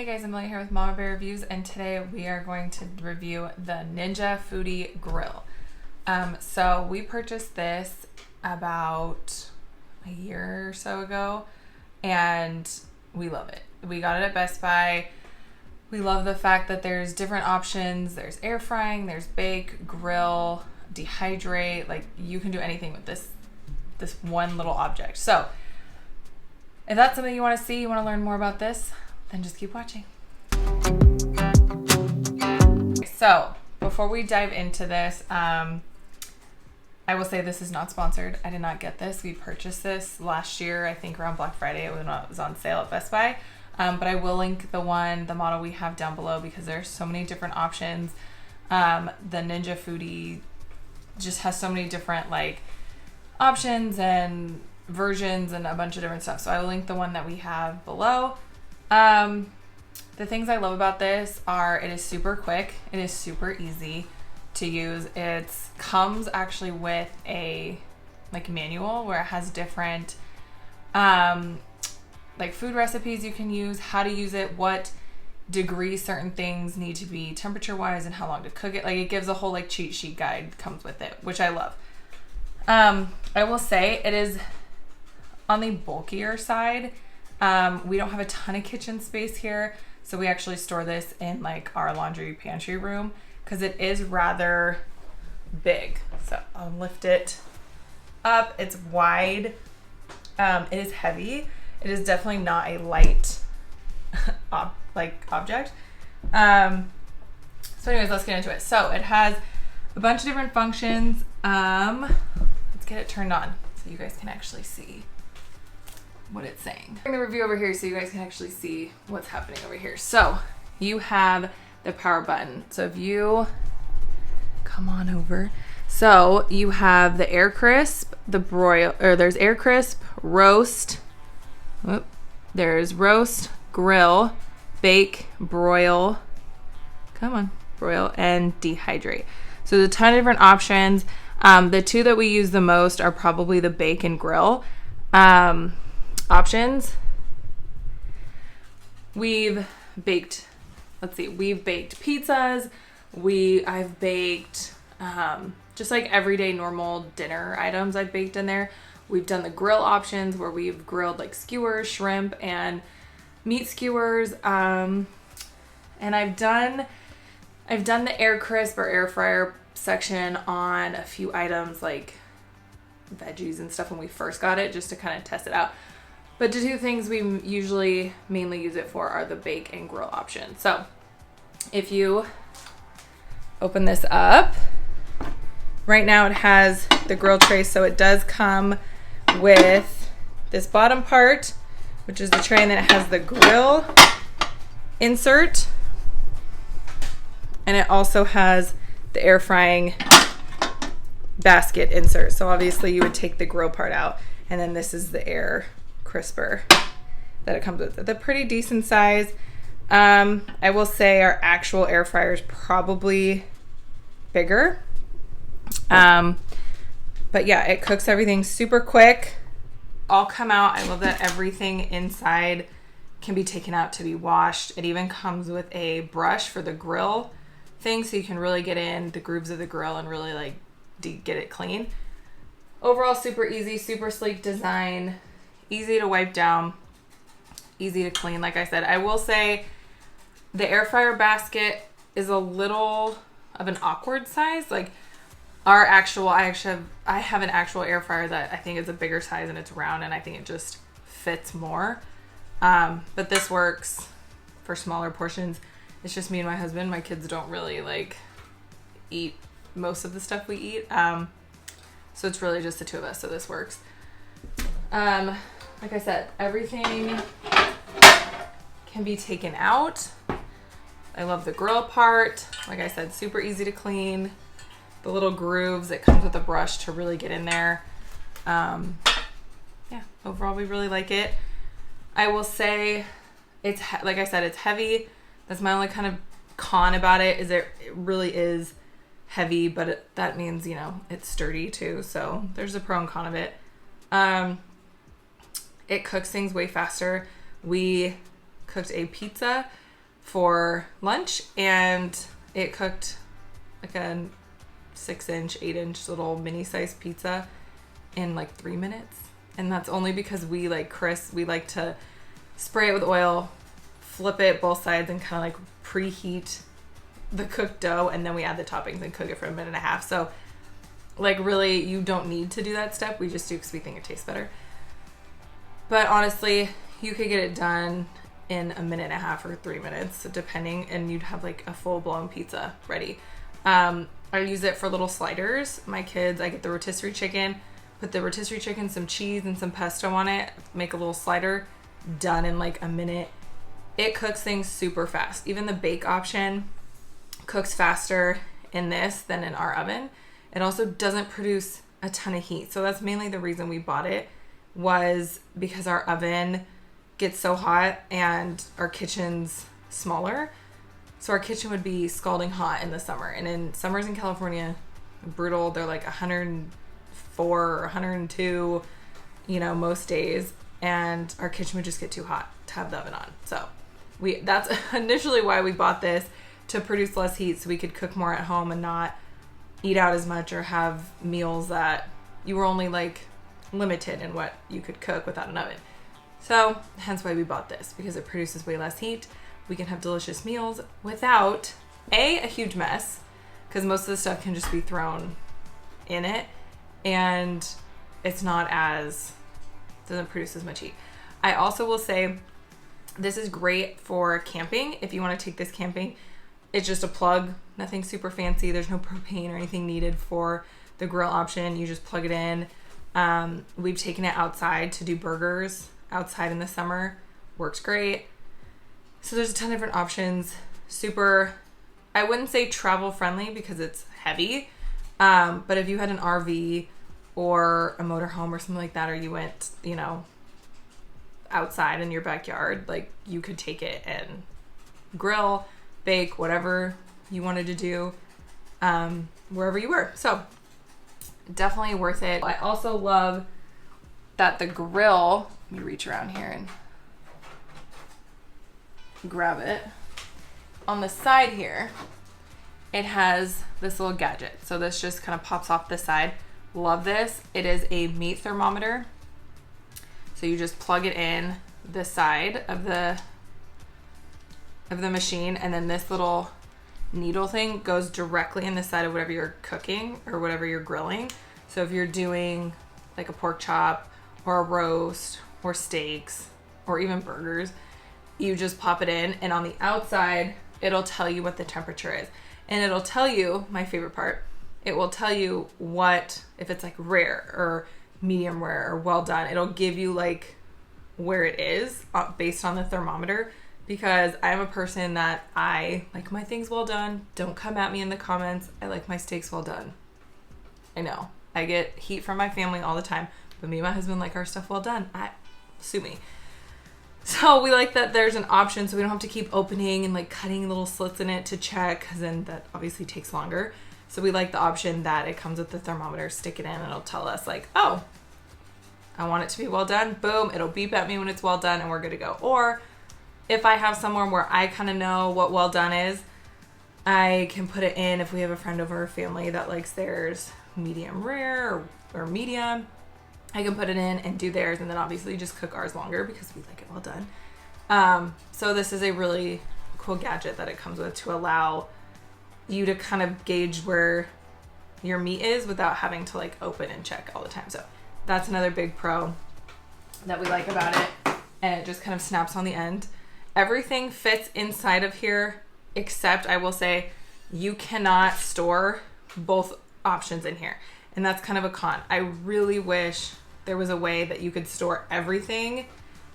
Hey guys, Emily here with Mama Bear Reviews, and today we are going to review the NINJA FOODI GRILL. So we purchased this about a year or so ago, and we love it. We got it at Best Buy. We love the fact that there's different options. There's air frying, there's bake, grill, dehydrate. Like, you can do anything with this one little object. So if that's something you want to see, you want to learn more about this, then just keep watching. So before we dive into this, I will say this is not sponsored. I did not get this. We purchased this last year, I think around Black Friday when it was on sale at Best Buy. But I will link the model we have down below because there's so many different options. The NINJA FOODI just has so many different options and versions and a bunch of different stuff. So I will link the one that we have below. The things I love about this are it is super quick. It is super easy to use. It comes actually with a manual where it has different food recipes you can use, how to use it, what degree certain things need to be temperature wise and how long to cook it. It gives a whole cheat sheet guide comes with it, which I love. I will say it is on the bulkier side. We don't have a ton of kitchen space here, so we actually store this in our laundry pantry room because it is rather big. So I'll lift it up. It's wide. It is heavy. It is definitely not a light object. So anyways, let's get into it. So it has a bunch of different functions. Let's get it turned on so you guys can actually see what it's saying. Bring the review over here so you guys can actually see what's happening over here. So you have the power button. So if you come on over, so you have the air crisp, the broil, or there's air crisp, roast, there's roast, grill, bake, broil, broil, and dehydrate. So there's a ton of different options. The two that we use the most are probably the bake and grill options. We've baked pizzas. I've baked just everyday normal dinner items I've baked in there. We've done the grill options where we've grilled skewers, shrimp, and meat skewers. And I've done the air crisp or air fryer section on a few items like veggies and stuff when we first got it, just to kind of test it out. But the two things we usually mainly use it for are the bake and grill option. So if you open this up, right now it has the grill tray. So it does come with this bottom part, which is the tray, and then it has the grill insert. And it also has the air frying basket insert. So obviously you would take the grill part out, and then this is the air crisper that it comes with. It's a pretty decent size. I will say our actual air fryer is probably bigger. But yeah, it cooks everything super quick. All come out. I love that everything inside can be taken out to be washed. It even comes with a brush for the grill thing, so you can really get in the grooves of the grill and really get it clean. Overall, super easy, super sleek design. Easy to wipe down, easy to clean. Like I said, I will say the air fryer basket is a little of an awkward size. I have an actual air fryer that I think is a bigger size and it's round, and I think it just fits more. But this works for smaller portions. It's just me and my husband. My kids don't really eat most of the stuff we eat. So it's really just the two of us. So this works. Like I said, everything can be taken out. I love the grill part. Like I said, super easy to clean. The little grooves, it comes with a brush to really get in there. Yeah, overall we really like it. I will say like I said, it's heavy. That's my only kind of con about it, is it really is heavy, but that means, it's sturdy too. So there's a pro and con of it. It cooks things way faster. We cooked a pizza for lunch, and it cooked like a 6-inch, 8-inch little mini sized pizza in like 3 minutes. And that's only because we like to spray it with oil, flip it both sides, and kind of like preheat the cooked dough, and then we add the toppings and cook it for a minute and a half. So like really you don't need to do that step. We just do because we think it tastes better. But honestly, you could get it done in a minute and a half or 3 minutes, depending, and you'd have like a full-blown pizza ready. I use it for little sliders. My kids, I get the rotisserie chicken, put the rotisserie chicken, some cheese, and some pesto on it, make a little slider, done in like a minute. It cooks things super fast. Even the bake option cooks faster in this than in our oven. It also doesn't produce a ton of heat. So that's mainly the reason we bought it, was because our oven gets so hot and our kitchen's smaller. So our kitchen would be scalding hot in the summer. And in summers in California, brutal. They're like 104 or 102, most days. And our kitchen would just get too hot to have the oven on. So that's initially why we bought this, to produce less heat so we could cook more at home and not eat out as much or have meals that you were only like limited in what you could cook without an oven. So hence why we bought this, because it produces way less heat. We can have delicious meals without a huge mess, because most of the stuff can just be thrown in it, and it's doesn't produce as much heat. I also will say this is great for camping. If you want to take this camping, it's just a plug, nothing super fancy. There's no propane or anything needed for the grill option. You just plug it in. We've taken it outside to do burgers outside in the summer. Works great. So there's a ton of different options. Super, I wouldn't say travel friendly because it's heavy. But if you had an RV or a motorhome or something like that, or you went, outside in your backyard, like you could take it and grill, bake, whatever you wanted to do, wherever you were. So definitely worth it. I also love that the grill, let me reach around here and grab it. On the side here, it has this little gadget. So this just kind of pops off the side. Love this. It is a meat thermometer. So you just plug it in the side of the machine, and then this little needle thing goes directly in the side of whatever you're cooking or whatever you're grilling. So if you're doing like a pork chop or a roast or steaks or even burgers, you just pop it in, and on the outside it'll tell you what the temperature is, and it'll tell you, my favorite part, it will tell you what, if it's like rare or medium rare or well done, it'll give you like where it is based on the thermometer. Because I'm a person that I like my things well done. Don't come at me in the comments. I like my steaks well done. I know I get heat from my family all the time, but me and my husband like our stuff well done. Sue me. So we like that there's an option, so we don't have to keep opening and like cutting little slits in it to check, because then that obviously takes longer. So we like the option that it comes with the thermometer, stick it in, and it'll tell us like, oh, I want it to be well done. Boom, it'll beep at me when it's well done and we're good to go. Or if I have somewhere where I kind of know what well done is, I can put it in. If we have a friend over, or family that likes theirs medium rare or medium, I can put it in and do theirs, and then obviously just cook ours longer because we like it well done. So this is a really cool gadget that it comes with to allow you to kind of gauge where your meat is without having to like open and check all the time. So that's another big pro that we like about it. And it just kind of snaps on the end. Everything fits inside of here, except I will say you cannot store both options in here. And that's kind of a con. I really wish there was a way that you could store everything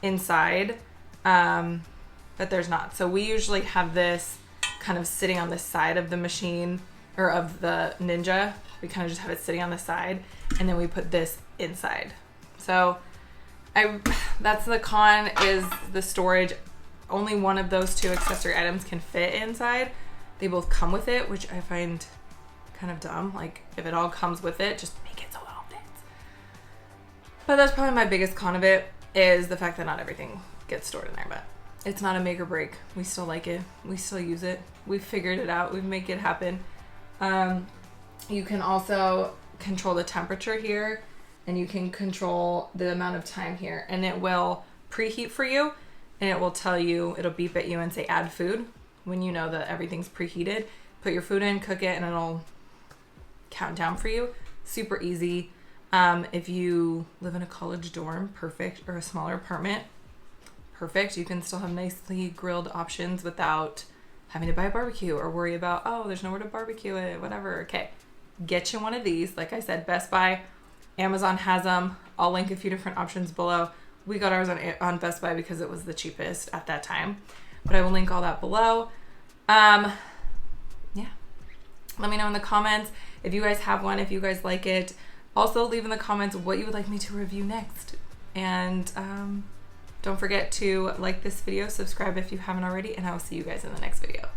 inside, but there's not. So we usually have this kind of sitting on the side of the machine, or of the Ninja. We kind of just have it sitting on the side, and then we put this inside. So that's the con, is the storage. Only one of those two accessory items can fit inside. They both come with it, which I find kind of dumb. Like, if it all comes with it, just make it so it all fits. But that's probably my biggest con of it, is the fact that not everything gets stored in there. But It's not a make or break. We still like it. We still use it. We've figured it out. We make it happen. You can also control the temperature here, and you can control the amount of time here, and it will preheat for you, and it will tell you, it'll beep at you and say add food when you know that everything's preheated. Put your food in, cook it, and it'll count down for you. Super easy. If you live in a college dorm, perfect, or a smaller apartment, perfect. You can still have nicely grilled options without having to buy a barbecue or worry about, oh, there's nowhere to barbecue it, whatever. Okay, get you one of these. Like I said, Best Buy, Amazon has them. I'll link a few different options below. We got ours on Best Buy because it was the cheapest at that time, but I will link all that below. Yeah, let me know in the comments if you guys have one, if you guys like it. Also, leave in the comments what you would like me to review next. And don't forget to like this video, subscribe if you haven't already, and I will see you guys in the next video.